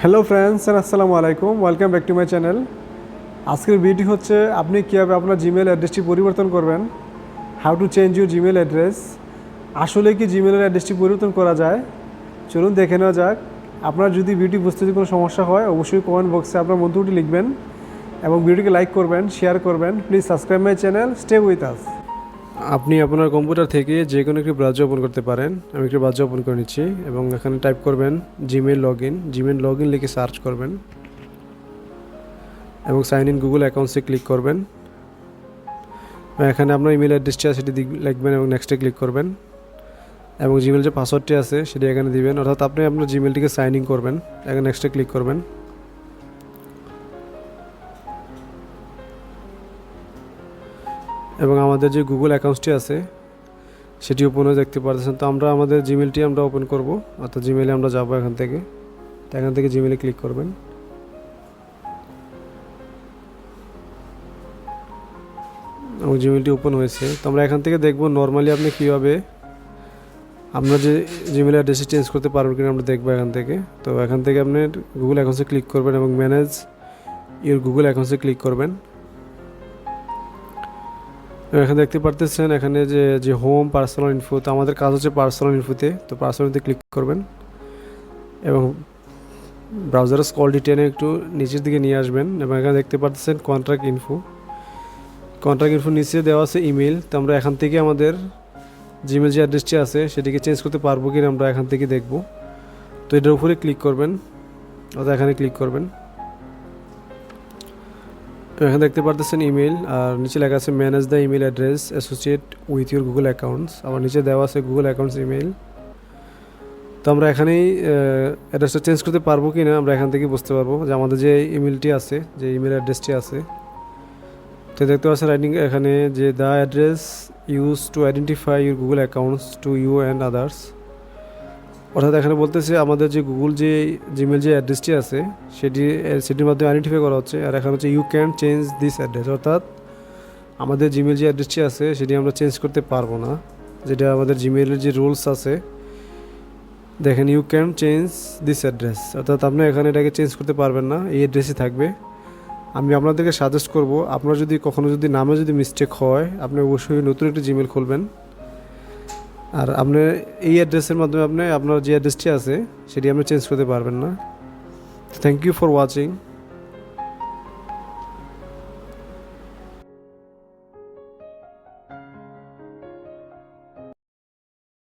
Hello friends and আসসালামু আলাইকুম, welcome back to my channel. আজকের ভিডিও হচ্ছে আপনি কীভাবে আপনার জিমেল অ্যাড্রেসটি পরিবর্তন করবেন, how to change your Gmail address. আসলে কি জিমেলের অ্যাড্রেসটি পরিবর্তন করা যায়? চলুন দেখে নেওয়া যাক। আপনার যদি ভিডিও বুঝতে কোনো সমস্যা হয় অবশ্যই কমেন্ট বক্সে আপনার মন্তব্যটি লিখবেন এবং ভিডিওকে লাইক করবেন, শেয়ার করবেন। Please subscribe my channel, stay with us. আপনি আপনার কম্পিউটার থেকে যে কোনো একটি ব্রাউজার ওপেন করতে পারেন। আমি একটি ব্রাউজার ওপেন করে নিচ্ছি এবং এখানে টাইপ করবেন জিমেল লগ ইন লিখে সার্চ করবেন এবং সাইন ইন গুগল অ্যাকাউন্টসে ক্লিক করবেন। এখানে আপনার ইমেল অ্যাড্রেসটি আছে সেটি লিখবেন এবং নেক্সটে ক্লিক করবেন এবং জিমেল যে পাসওয়ার্ডটি আছে সেটি এখানে দিবেন, অর্থাৎ আপনি আপনার জিমেলটিকে সাইন ইন করবেন। এখানে নেক্সটে ক্লিক করবেন এবং আমাদের যে গুগল অ্যাকাউন্টসটি আছে সেটি ওপেন হয়ে দেখতে পাচ্ছেন। তো আমরা আমাদের জিমেলটি আমরা ওপেন করব, অর্থাৎ জিমেলে আমরা যাব। এখান থেকে জিমেলে ক্লিক করবেন এবং জিমেলটি ওপেন হয়েছে। তো আমরা এখান থেকে দেখব নর্মালি আপনি কীভাবে আপনার যে জিমেল অ্যাড্রেসটি চেঞ্জ করতে পারবেন কিনা আমরা দেখবো এখান থেকে। তো এখান থেকে আপনি গুগল অ্যাকাউন্টসে ক্লিক করবেন এবং ম্যানেজ ইউর গুগল অ্যাকাউন্টসে ক্লিক করবেন। এখানে দেখতে পারতেছেন এখানে যে হোম পার্সোনাল ইনফো, তো আমাদের কাজ হচ্ছে পার্সোনাল ইনফোতে। তো পার্সোনাল ইনফোতে ক্লিক করবেন এবং ব্রাউজারের স্ক্রল টেনে একটু নিচের দিকে নিয়ে আসবেন এবং এখানে দেখতে পাচ্ছেন কন্ট্রাক্ট ইনফো নিচে দেওয়া আছে ইমেল। তো আমরা এখান থেকে আমাদের জিমেল যে অ্যাড্রেসটি আছে সেটিকে চেঞ্জ করতে পারবো কিনা আমরা এখান থেকে দেখব। তো এটার উপরে ক্লিক করবেন, অর্থাৎ এখানে ক্লিক করবেন। এখানে দেখতে পারতেছেন ইমেল, আর নিচে লেখা আছে manage the email address associate with your Google accounts. আবার নিচে দেওয়া আছে গুগল অ্যাকাউন্টস ইমেল। তো আমরা এখানেই অ্যাড্রেসটা চেঞ্জ করতে পারবো কি না আমরা এখান থেকে বুঝতে পারবো যে আমাদের যে ইমেলটি আছে, যে ইমেল অ্যাড্রেসটি আছে। তো দেখতে পাচ্ছেন রাইটিং এখানে যে the address use to identify your Google accounts to you and others, অর্থাৎ এখানে বলতেছে আমাদের যে গুগল যে জিমেল যে অ্যাড্রেসটি আছে সেটির মাধ্যমে আইডেন্টিফাই করা হচ্ছে। আর এখানে হচ্ছে you can change this address, অর্থাৎ আমাদের জিমেল যে অ্যাড্রেসটি আছে সেটি আমরা চেঞ্জ করতে পারবো না। যেটা আমাদের জিমেলের যে রুলস আছে, দেখেন you can change this address, অর্থাৎ আপনি এখানে এটাকে চেঞ্জ করতে পারবেন না, এই অ্যাড্রেসই থাকবে। আমি আপনাদেরকে সাজেস্ট করব, আপনার যদি কখনো নামে মিস্টেক হয় আপনি অবশ্যই নতুন একটি জিমেল খুলবেন। আর আপনি এই অ্যাড্রেসের মাধ্যমে আপনার যে অ্যাড্রেসটি আছে সেটি আপনি চেঞ্জ করতে পারবেন না। Thank you for watching.